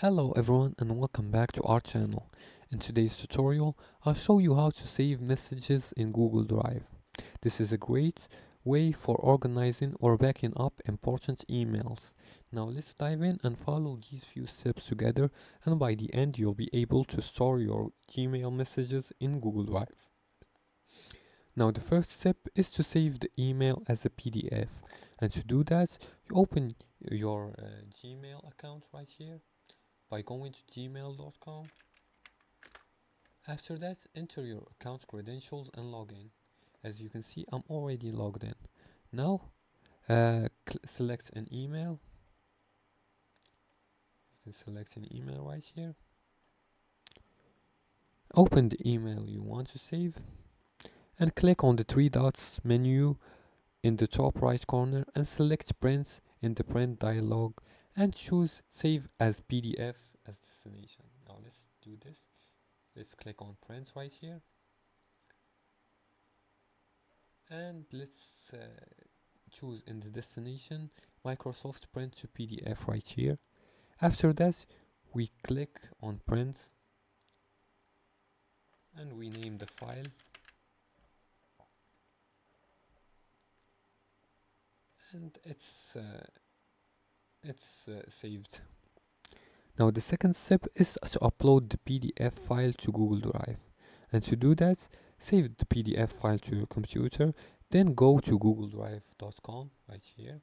Hello everyone and welcome back to our channel. In today's tutorial, I'll show you how to save messages in Google Drive. This is a great way for organizing or backing up important emails. Now let's dive in and follow these few steps together, and by the end you'll be able to store your Gmail messages in Google Drive. Now the first step is to save the email as a PDF, and to do that you open your Gmail account right here by going to gmail.com. After that, enter your account credentials and log in. As you can see, I'm already logged in. Now, select an email. You can select an email right here. Open the email you want to save and click on the three dots menu in the top right corner and select print in the print dialog and choose save as PDF as destination. Now let's do this. Let's click on print right here and let's choose in the destination Microsoft Print to PDF right here. After that we click on print and we name the file and it's saved. Now the second step is to upload the PDF file to Google Drive, and to do that save the PDF file to your computer, then go to googledrive.com right here.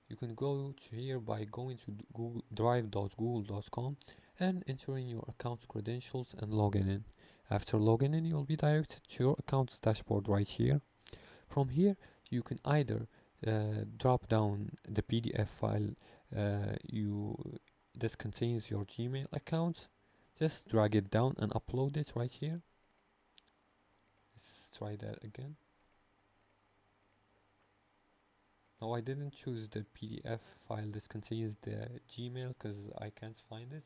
You can go to here by going to drive.google.com and entering your account credentials and logging in. After logging in, you'll be directed to your account's dashboard right here. From here, you can either drop down the PDF file this contains your Gmail account. Just drag it down and upload it right here. Let's try that again. Now I didn't choose the PDF file that contains the Gmail because I can't find it.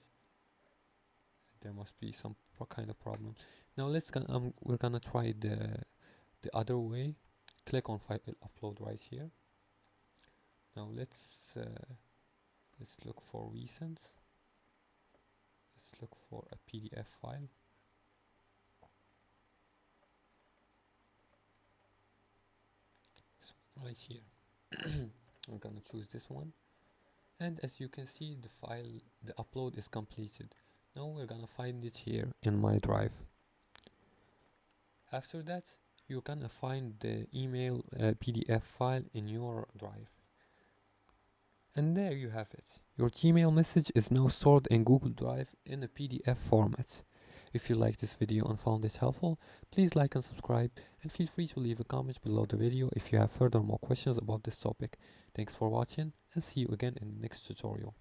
There must be some kind of problem. Now we're gonna try the other way. Click on file upload right here. Now let's look for recent. Let's look for a PDF file. This one right here. I'm gonna choose this one, and as you can see the upload is completed. Now we're gonna find it here in my drive. After that you're gonna find the email PDF file in your drive, and there you have it. Your Gmail message is now stored in Google Drive in a PDF format. If you liked this video and found it helpful, please like and subscribe, and feel free to leave a comment below the video if you have further more questions about this topic. Thanks for watching and see you again in the next tutorial.